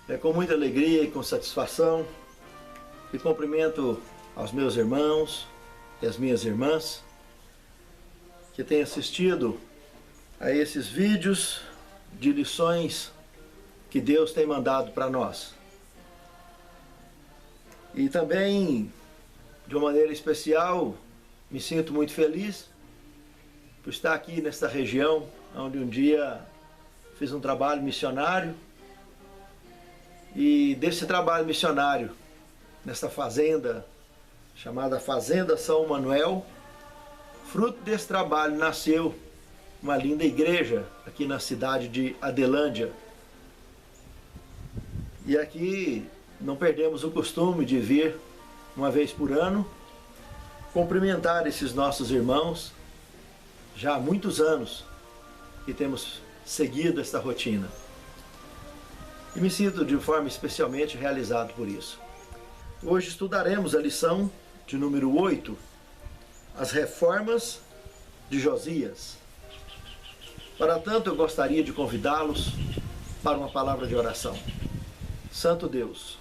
É com muita alegria e com satisfação que cumprimento aos meus irmãos e as minhas irmãs que têm assistido a esses vídeos de lições que Deus tem mandado para nós. E também, de uma maneira especial, me sinto muito feliz por estar aqui nesta região, onde um dia fiz um trabalho missionário. E desse trabalho missionário, nesta fazenda, chamada Fazenda São Manuel, fruto desse trabalho nasceu uma linda igreja aqui na cidade de Adelândia. E aqui não perdemos o costume de vir uma vez por ano cumprimentar esses nossos irmãos, já há muitos anos que temos seguido esta rotina. E me sinto de forma especialmente realizado por isso. Hoje estudaremos a lição de número 8, as reformas de Josias. Para tanto, eu gostaria de convidá-los para uma palavra de oração. Santo Deus,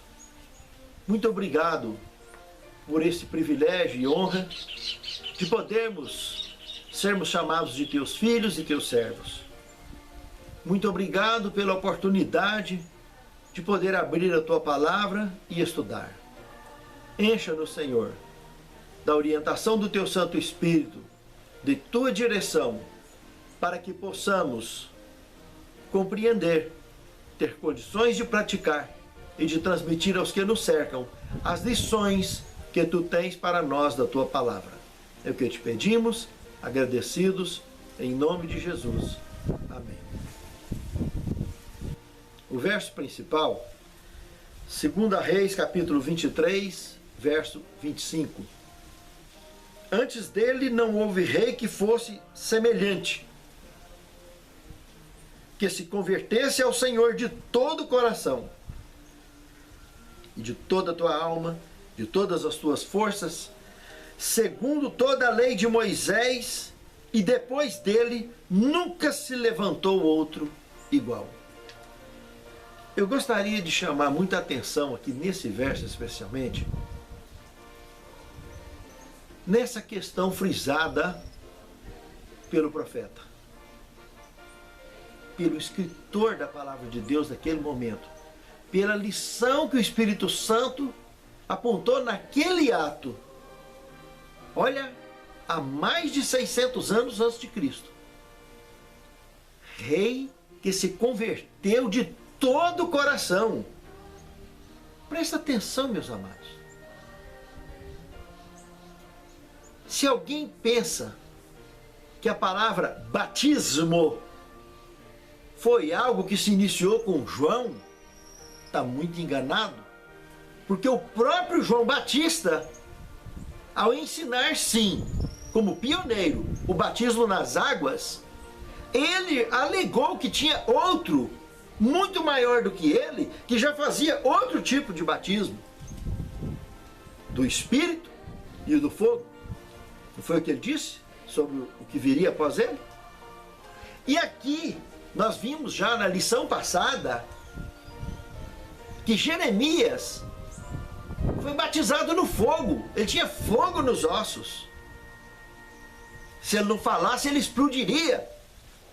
muito obrigado por esse privilégio e honra de podermos sermos chamados de teus filhos e teus servos. Muito obrigado pela oportunidade de poder abrir a tua palavra e estudar. Encha-nos, Senhor, da orientação do teu Santo Espírito, de tua direção, para que possamos compreender, ter condições de praticar e de transmitir aos que nos cercam as lições que tu tens para nós da tua palavra. É o que te pedimos, agradecidos, em nome de Jesus. Amém. O verso principal, 2 Reis, capítulo 23, verso 25. Antes dele não houve rei que fosse semelhante, que se convertesse ao Senhor de todo o coração, e de toda a tua alma, de todas as tuas forças, segundo toda a lei de Moisés, e depois dele nunca se levantou outro igual. Eu gostaria de chamar muita atenção aqui nesse verso especialmente, nessa questão frisada pelo profeta, pelo escritor da palavra de Deus naquele momento, pela lição que o Espírito Santo apontou naquele ato. Olha, há mais de 600 anos antes de Cristo. Rei que se converteu de todo o coração. Presta atenção, meus amados. Se alguém pensa que a palavra batismo foi algo que se iniciou com João, está muito enganado, porque o próprio João Batista, ao ensinar, sim, como pioneiro, o batismo nas águas, ele alegou que tinha outro, muito maior do que ele, que já fazia outro tipo de batismo, do Espírito e do fogo. Não foi o que ele disse sobre o que viria após ele? E aqui, nós vimos já na lição passada, que Jeremias foi batizado no fogo. Ele tinha fogo nos ossos. Se ele não falasse, ele explodiria.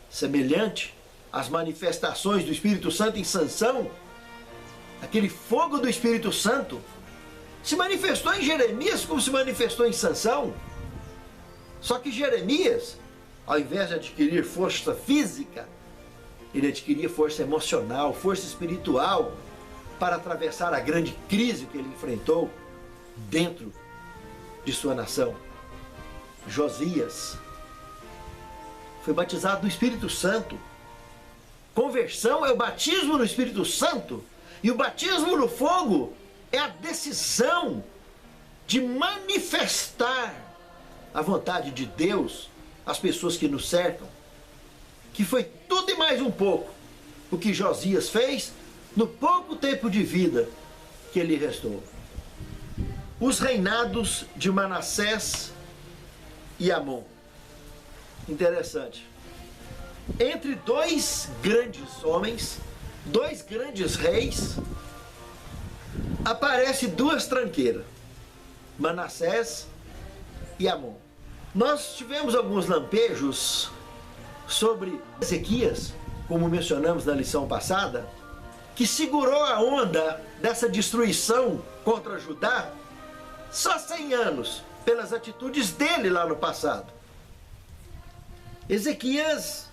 Semelhante às manifestações do Espírito Santo em Sansão, aquele fogo do Espírito Santo se manifestou em Jeremias como se manifestou em Sansão. Só que Jeremias, ao invés de adquirir força física, ele adquiria força emocional, força espiritual, para atravessar a grande crise que ele enfrentou dentro de sua nação. Josias foi batizado no Espírito Santo. Conversão é o batismo no Espírito Santo, e o batismo no fogo é a decisão de manifestar a vontade de Deus às pessoas que nos cercam, que foi tudo e mais um pouco o que Josias fez no pouco tempo de vida que lhe restou. Os reinados de Manassés e Amon. Interessante. Entre dois grandes homens, dois grandes reis, aparece duas tranqueiras, Manassés e Amon. Nós tivemos alguns lampejos sobre Ezequias, como mencionamos na lição passada, que segurou a onda dessa destruição contra Judá só 100 anos, pelas atitudes dele lá no passado. Ezequias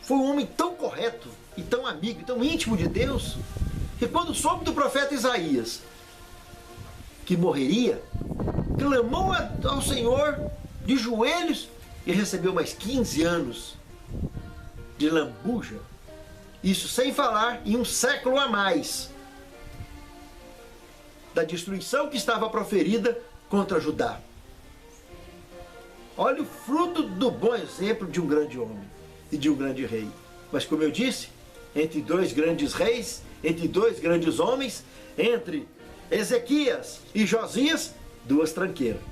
foi um homem tão correto e tão amigo, e tão íntimo de Deus, que quando soube do profeta Isaías que morreria, clamou ao Senhor de joelhos e recebeu mais 15 anos de lambuja. Isso sem falar em um século a mais da destruição que estava proferida contra Judá. Olha o fruto do bom exemplo de um grande homem e de um grande rei. Mas como eu disse, entre dois grandes reis, entre dois grandes homens, entre Ezequias e Josias, duas tranqueiras.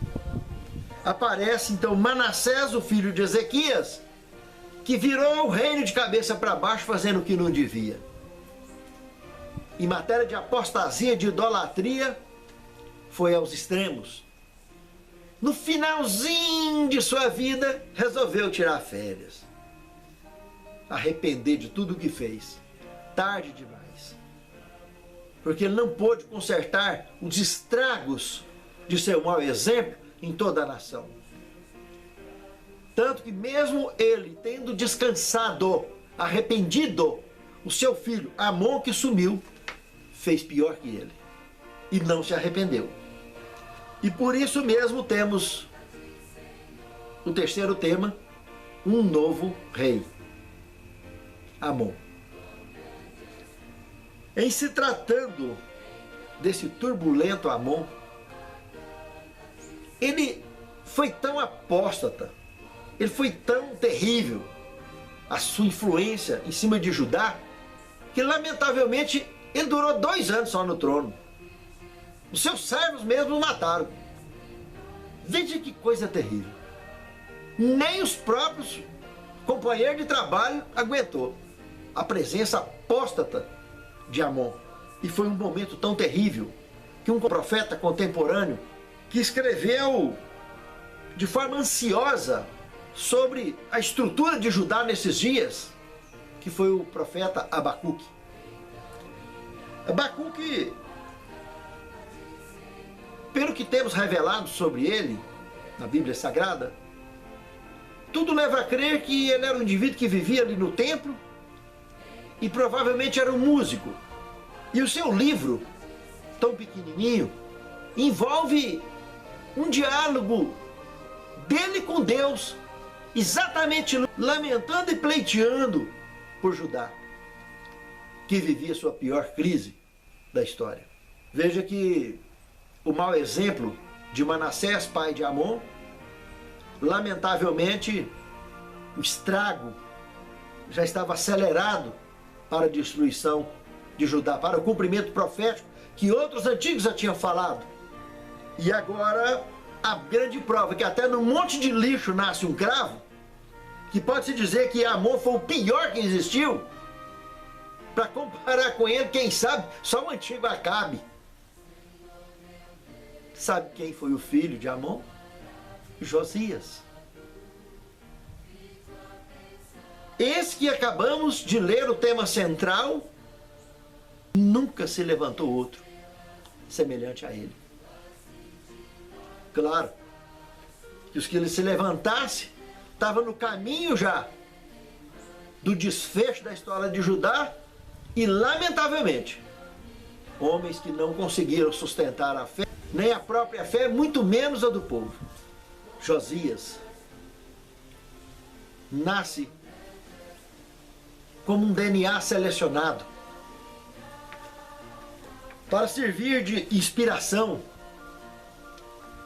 Aparece então Manassés, o filho de Ezequias, que virou o reino de cabeça para baixo, fazendo o que não devia. Em matéria de apostasia, de idolatria, foi aos extremos. No finalzinho de sua vida, resolveu tirar férias. Arrepender de tudo o que fez. Tarde demais. Porque ele não pôde consertar os estragos de seu mau exemplo em toda a nação. Tanto que mesmo ele tendo descansado, arrependido, o seu filho Amon, que sumiu, fez pior que ele. E não se arrependeu. E por isso mesmo temos o terceiro tema, um novo rei, Amon. Em se tratando desse turbulento Amon, ele foi tão apóstata, ele foi tão terrível, a sua influência em cima de Judá, que lamentavelmente ele durou 2 anos só no trono. Os seus servos mesmo o mataram. Veja que coisa terrível. Nem os próprios companheiros de trabalho aguentou a presença apóstata de Amon. E foi um momento tão terrível que um profeta contemporâneo que escreveu de forma ansiosa sobre a estrutura de Judá nesses dias, que foi o profeta Abacuque. Abacuque, pelo que temos revelado sobre ele na Bíblia Sagrada, tudo leva a crer que ele era um indivíduo que vivia ali no templo e provavelmente era um músico. E o seu livro, tão pequenininho, envolve um diálogo dele com Deus, exatamente lamentando e pleiteando por Judá, que vivia sua pior crise da história. Veja que o mau exemplo de Manassés, pai de Amon, lamentavelmente o estrago já estava acelerado para a destruição de Judá, para o cumprimento profético que outros antigos já tinham falado. E agora a grande prova que até no monte de lixo nasce um cravo, que pode-se dizer que Amon foi o pior que existiu. Para comparar com ele, quem sabe, só o antigo Acabe. Sabe quem foi o filho de Amon? Josias. Esse que acabamos de ler o tema central, nunca se levantou outro semelhante a ele. Claro, que os que ele se levantasse estavam no caminho já do desfecho da história de Judá e, lamentavelmente, homens que não conseguiram sustentar a fé, nem a própria fé, muito menos a do povo. Josias nasce como um DNA selecionado para servir de inspiração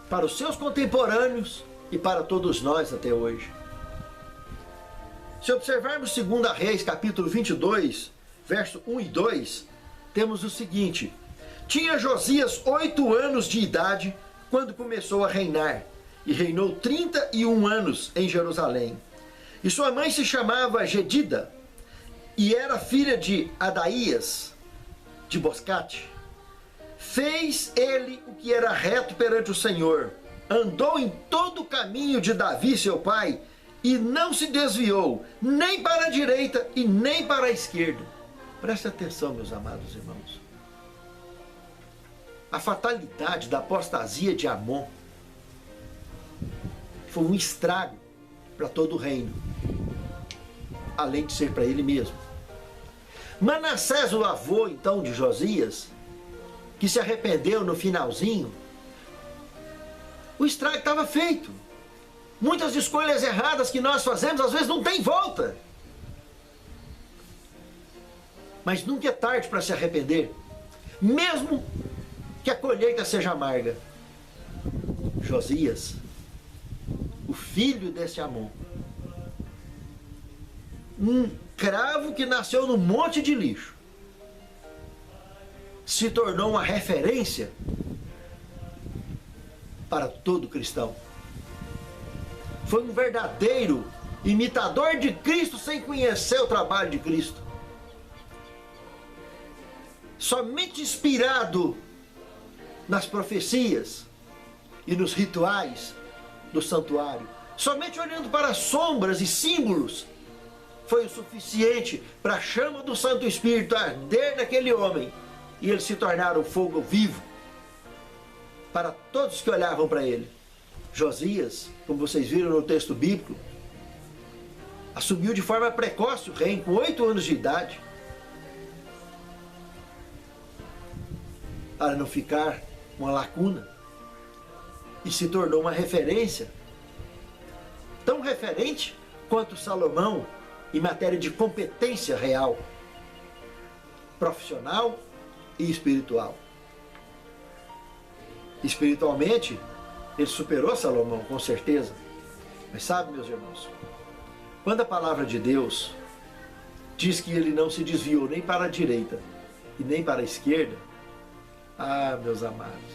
para os seus contemporâneos e para todos nós até hoje. Se observarmos 2 Reis, capítulo 22, verso 1 e 2, temos o seguinte: tinha Josias 8 anos de idade quando começou a reinar, e reinou 31 anos em Jerusalém. E sua mãe se chamava Gedida, e era filha de Adaías, de Boscate, Fez ele o que era reto perante o Senhor, andou em todo o caminho de Davi, seu pai, e não se desviou, nem para a direita e nem para a esquerda. Preste atenção, meus amados irmãos. A fatalidade da apostasia de Amon foi um estrago para todo o reino, além de ser para ele mesmo. Manassés, o avô então de Josias, que se arrependeu no finalzinho, o estrago estava feito. Muitas escolhas erradas que nós fazemos, às vezes não tem volta. Mas nunca é tarde para se arrepender, mesmo que a colheita seja amarga. Josias, o filho desse Amon, um cravo que nasceu num monte de lixo, se tornou uma referência para todo cristão. Foi um verdadeiro imitador de Cristo sem conhecer o trabalho de Cristo. Somente inspirado nas profecias e nos rituais do santuário, somente olhando para as sombras e símbolos, foi o suficiente para a chama do Santo Espírito arder naquele homem e ele se tornar um fogo vivo para todos que olhavam para ele. Josias, como vocês viram no texto bíblico, assumiu de forma precoce o reino, com 8 anos de idade, para não ficar uma lacuna, e se tornou uma referência, tão referente quanto Salomão em matéria de competência real, profissional e espiritual. Espiritualmente, ele superou Salomão, com certeza. Mas sabe, meus irmãos, quando a palavra de Deus diz que ele não se desviou nem para a direita e nem para a esquerda, meus amados,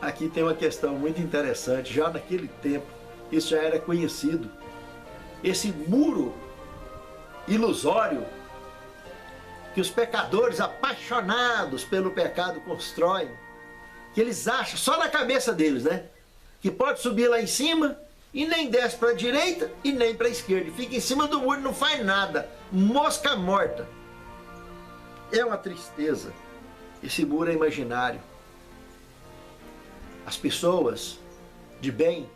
aqui tem uma questão muito interessante. Já naquele tempo, isso já era conhecido. Esse muro ilusório que os pecadores apaixonados pelo pecado constroem, que eles acham só na cabeça deles, né? Que pode subir lá em cima e nem desce para a direita e nem para a esquerda. Fica em cima do muro e não faz nada. Mosca morta. É uma tristeza. Esse muro é imaginário. As pessoas de bem,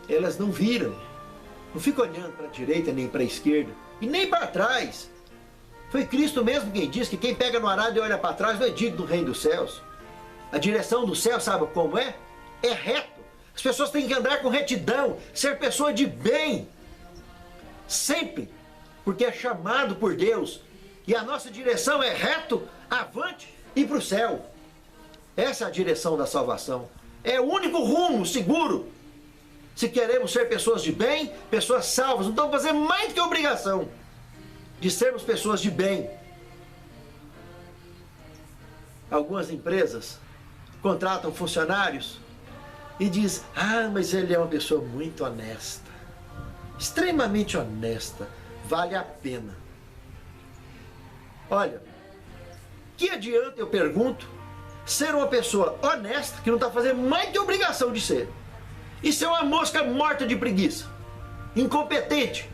elas não viram. Não ficam olhando para a direita nem para a esquerda e nem para trás. Foi Cristo mesmo quem disse que quem pega no arado e olha para trás não é digno do reino dos céus. A direção do céu, sabe como é? É reto. As pessoas têm que andar com retidão, ser pessoa de bem. Sempre. Porque é chamado por Deus. E a nossa direção é reto, avante e para o céu. Essa é a direção da salvação. É o único rumo seguro. Se queremos ser pessoas de bem, pessoas salvas, não estamos fazendo mais do que obrigação de sermos pessoas de bem. Algumas empresas contratam funcionários e diz: mas ele é uma pessoa muito honesta, extremamente honesta, vale a pena. Olha, que adianta, eu pergunto, ser uma pessoa honesta, que não está fazendo mais que obrigação de ser, e ser uma mosca morta de preguiça, incompetente?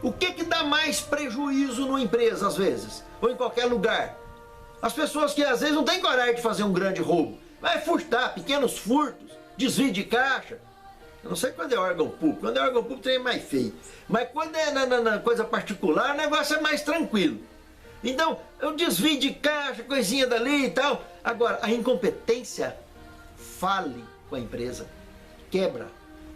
O que dá mais prejuízo numa empresa, às vezes, ou em qualquer lugar? As pessoas que às vezes não têm coragem de fazer um grande roubo, vai furtar, pequenos furtos, desvio de caixa. Eu não sei quando é órgão público. Quando é órgão público é mais feio. Mas quando é na coisa particular, o negócio é mais tranquilo. Então, eu desvio de caixa, coisinha dali e tal. Agora, a incompetência fale com a empresa, quebra.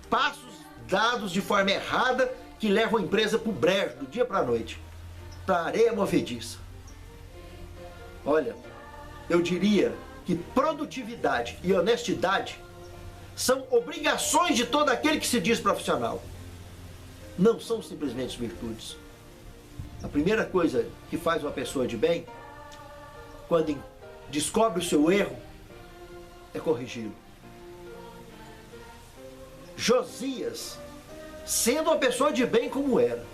Passos dados de forma errada que levam a empresa para o brejo, do dia para a noite, para a areia movediça. Olha, eu diria que produtividade e honestidade são obrigações de todo aquele que se diz profissional. Não são simplesmente virtudes. A primeira coisa que faz uma pessoa de bem, quando descobre o seu erro, é corrigi-lo. Josias, sendo uma pessoa de bem como era,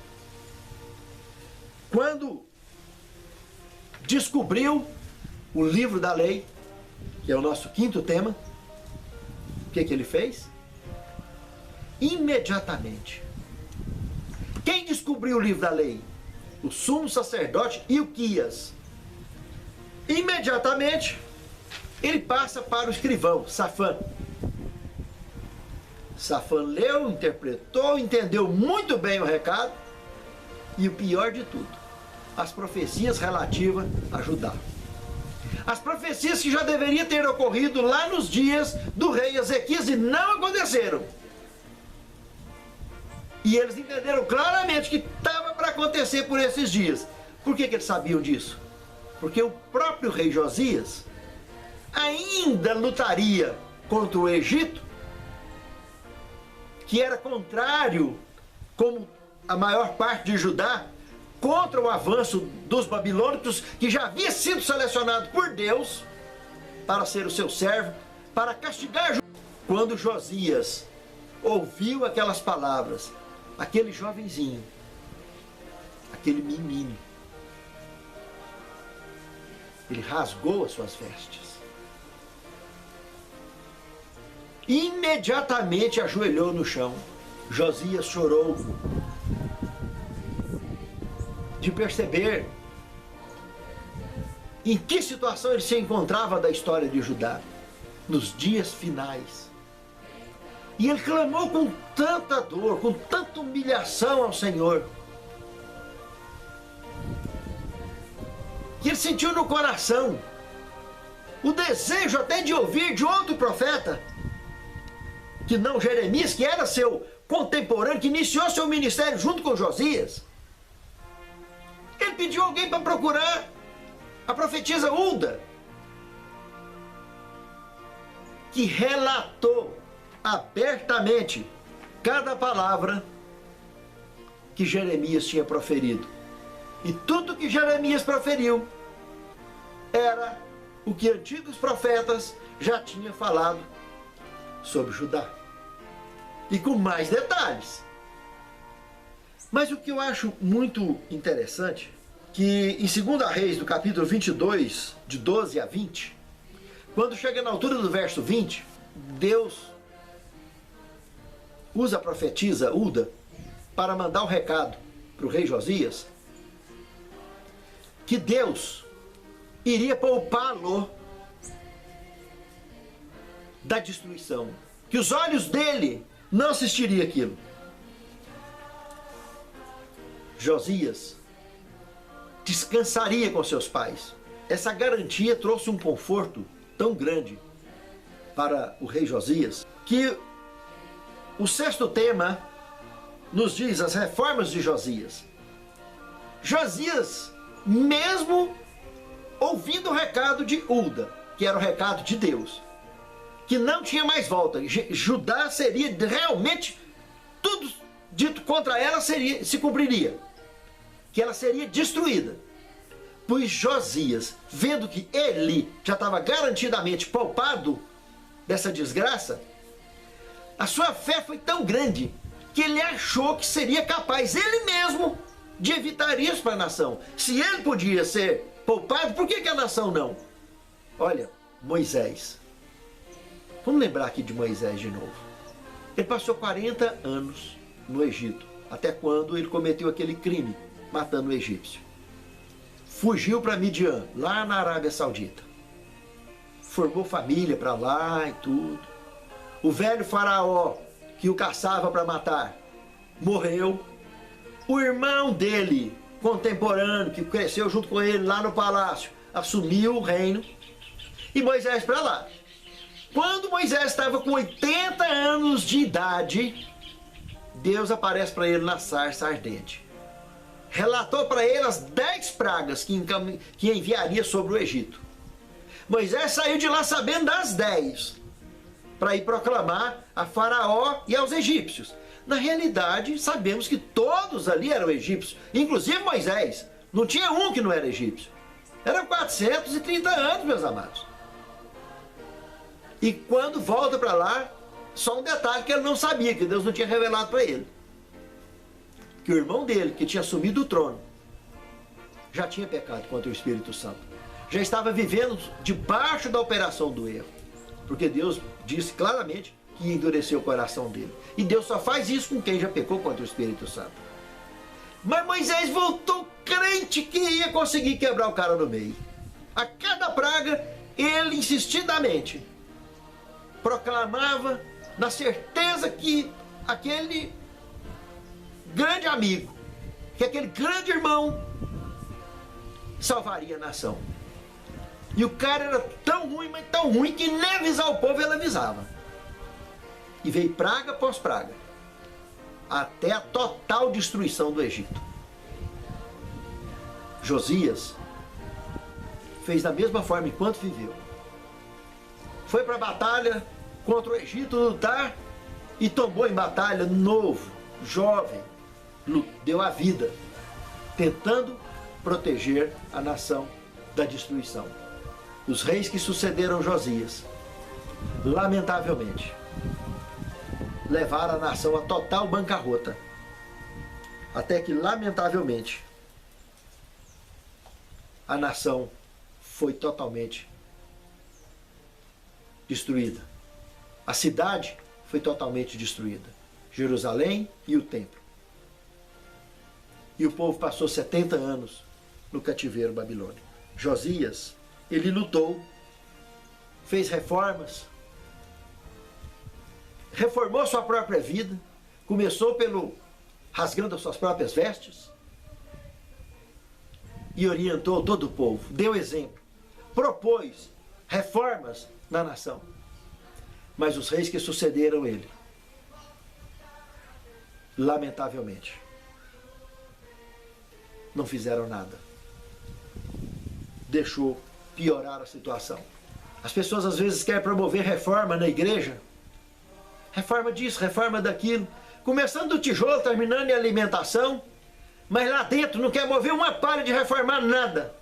quando descobriu o livro da lei, que é o nosso quinto tema, o que ele fez? Imediatamente. Quem descobriu o livro da lei? O sumo sacerdote Ilquias. Imediatamente, ele passa para o escrivão, Safã. Safã leu, interpretou, entendeu muito bem o recado, e o pior de tudo, as profecias relativas a Judá. As profecias que já deveriam ter ocorrido lá nos dias do rei Ezequias e não aconteceram. E eles entenderam claramente que estava para acontecer por esses dias. Por que eles sabiam disso? Porque o próprio rei Josias ainda lutaria contra o Egito, que era contrário, como a maior parte de Judá, contra o avanço dos babilônicos, que já havia sido selecionado por Deus para ser o seu servo, para castigar Judá. Quando Josias ouviu aquelas palavras, aquele jovenzinho, aquele menino, ele rasgou as suas vestes. Imediatamente ajoelhou no chão. Josias chorou de perceber em que situação ele se encontrava da história de Judá, nos dias finais. E ele clamou com tanta dor, com tanta humilhação ao Senhor, que ele sentiu no coração o desejo até de ouvir de outro profeta, que não Jeremias, que era seu contemporâneo, que iniciou seu ministério junto com Josias. Ele pediu alguém para procurar a profetisa Hulda, que relatou abertamente cada palavra que Jeremias tinha proferido. E tudo que Jeremias proferiu era o que antigos profetas já tinham falado sobre Judá. E com mais detalhes. Mas o que eu acho muito interessante, que em 2 Reis, do capítulo 22, de 12 a 20, quando chega na altura do verso 20, Deus usa a profetisa Hulda para mandar um recado para o rei Josias, que Deus iria poupá-lo da destruição, que os olhos dele não assistiriam aquilo. Josias descansaria com seus pais. Essa garantia trouxe um conforto tão grande para o rei Josias, que o sexto tema nos diz as reformas de Josias. Josias, mesmo ouvindo o recado de Hulda, que era o recado de Deus, que não tinha mais volta, Judá seria realmente, tudo dito contra ela se cumpriria, que ela seria destruída. Pois Josias, vendo que ele já estava garantidamente poupado dessa desgraça, a sua fé foi tão grande que ele achou que seria capaz ele mesmo de evitar isso para a nação. Se ele podia ser poupado, por que a nação não? Olha, Moisés. Vamos lembrar aqui de Moisés de novo. Ele passou 40 anos no Egito, até quando ele cometeu aquele crime, matando o egípcio. Fugiu para Midian, lá na Arábia Saudita. Formou família para lá e tudo. O velho faraó, que o caçava para matar, morreu. O irmão dele, contemporâneo, que cresceu junto com ele lá no palácio, assumiu o reino. E Moisés para lá. Quando Moisés estava com 80 anos de idade, Deus aparece para ele na sarça ardente. Relatou para ele as 10 pragas que enviaria sobre o Egito. Moisés saiu de lá sabendo das 10, para ir proclamar a Faraó e aos egípcios. Na realidade, sabemos que todos ali eram egípcios, inclusive Moisés. Não tinha um que não era egípcio. Eram 430 anos, meus amados. E quando volta para lá, só um detalhe que ele não sabia, que Deus não tinha revelado para ele. Que o irmão dele, que tinha assumido o trono, já tinha pecado contra o Espírito Santo. já estava vivendo debaixo da operação do erro. Porque Deus disse claramente que ia endurecer o coração dele. E Deus só faz isso com quem já pecou contra o Espírito Santo. Mas Moisés voltou crente que ia conseguir quebrar o cara no meio. A cada praga, ele insistidamente proclamava na certeza que aquele grande amigo, que aquele grande irmão salvaria a nação. E o cara era tão ruim, mas tão ruim, que nem avisar o povo ele avisava. E veio praga após praga, até a total destruição do Egito. Josias fez da mesma forma enquanto viveu. Foi para a batalha contra o Egito lutar e tomou em batalha novo, jovem, deu a vida, tentando proteger a nação da destruição. Os reis que sucederam Josias, lamentavelmente, levaram a nação a total bancarrota, até que, lamentavelmente, a nação foi totalmente destruída. A cidade foi totalmente destruída. Jerusalém e o templo. E o povo passou 70 anos no cativeiro babilônico. Josias, ele lutou, fez reformas, reformou sua própria vida, começou pelo rasgando as suas próprias vestes e orientou todo o povo, deu exemplo, propôs reformas na nação. Mas os reis que sucederam ele, lamentavelmente, não fizeram nada. Deixou piorar a situação. As pessoas às vezes querem promover reforma na igreja, reforma disso, reforma daquilo, começando do tijolo, terminando em alimentação, mas lá dentro não quer mover uma palha de reformar nada.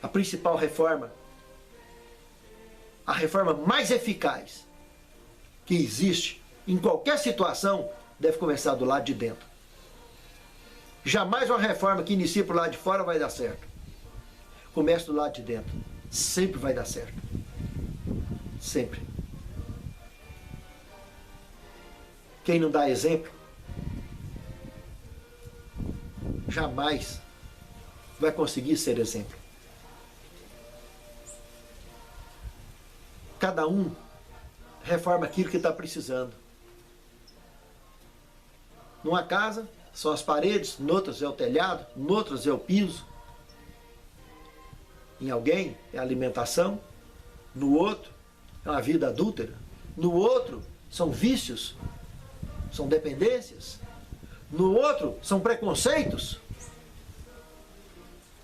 A principal reforma, a reforma mais eficaz que existe em qualquer situação, deve começar do lado de dentro. Jamais uma reforma que inicia por lado de fora vai dar certo. Começa do lado de dentro. Sempre vai dar certo. Sempre. Quem não dá exemplo, jamais vai conseguir ser exemplo. Cada um reforma aquilo que está precisando. Numa casa, são as paredes, noutras é o telhado, noutras é o piso. Em alguém é a alimentação, no outro é uma vida adúltera, no outro são vícios, são dependências, no outro são preconceitos.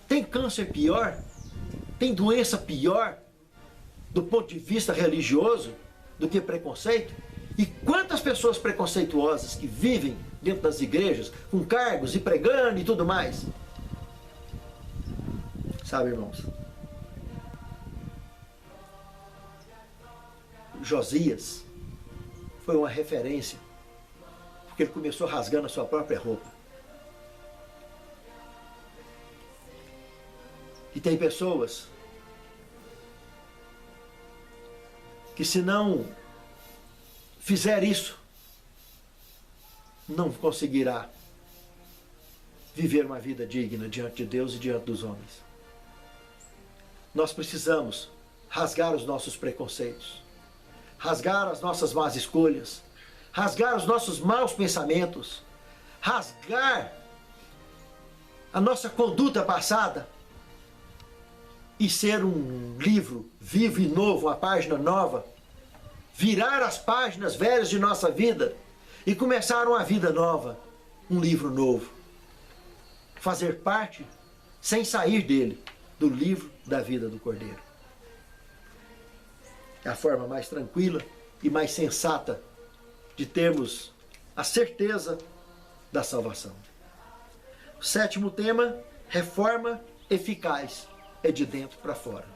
Tem câncer pior, tem doença pior do ponto de vista religioso do que preconceito? E quantas pessoas preconceituosas que vivem dentro das igrejas, com cargos e pregando e tudo mais. Sabe, irmãos? Josias foi uma referência, porque ele começou rasgando a sua própria roupa. E tem pessoas que, se não fizer isso, não conseguirá viver uma vida digna diante de Deus e diante dos homens. Nós precisamos rasgar os nossos preconceitos, rasgar as nossas más escolhas, rasgar os nossos maus pensamentos, rasgar a nossa conduta passada e ser um livro vivo e novo, uma página nova, virar as páginas velhas de nossa vida e começar uma vida nova, um livro novo. Fazer parte, sem sair dele, do livro da vida do Cordeiro. É a forma mais tranquila e mais sensata de termos a certeza da salvação. O sétimo tema, reforma eficaz, é de dentro para fora.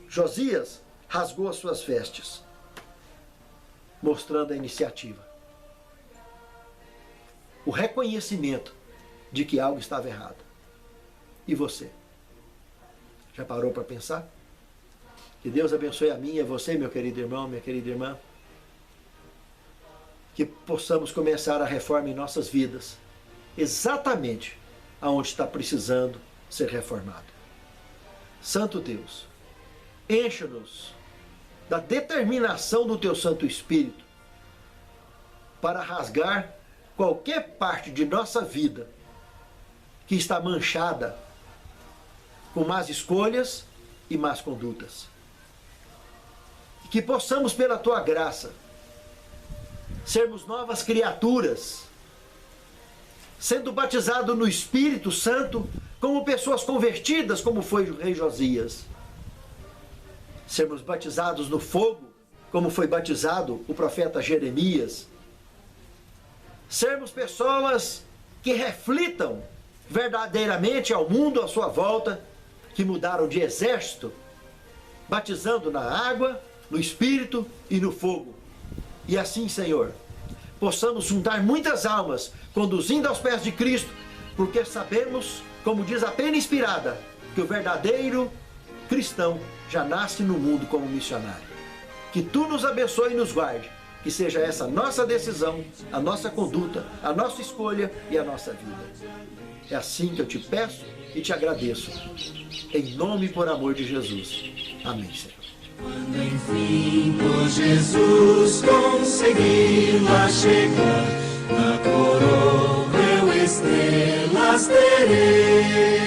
Josias rasgou as suas vestes, mostrando a iniciativa, o reconhecimento de que algo estava errado. E você? Já parou para pensar? Que Deus abençoe a mim e a você, meu querido irmão, minha querida irmã. Que possamos começar a reforma em nossas vidas, exatamente aonde está precisando ser reformado. Santo Deus, encha-nos da determinação do Teu Santo Espírito para rasgar qualquer parte de nossa vida que está manchada com más escolhas e más condutas. E que possamos, pela Tua graça, sermos novas criaturas, sendo batizados no Espírito Santo, como pessoas convertidas, como foi o rei Josias. Sermos batizados no fogo, como foi batizado o profeta Jeremias. Sermos pessoas que reflitam verdadeiramente ao mundo à sua volta, que mudaram de exército, batizando na água, no Espírito e no fogo. E assim, Senhor, possamos juntar muitas almas, conduzindo aos pés de Cristo, porque sabemos, como diz a pena inspirada, que o verdadeiro cristão já nasce no mundo como missionário. Que Tu nos abençoe e nos guarde, que seja essa a nossa decisão, a nossa conduta, a nossa escolha e a nossa vida. É assim que eu te peço e te agradeço, em nome e por amor de Jesus. Amém, Senhor. Quando enfim por Jesus consegui lá chegar, na coroa eu estrelas terei.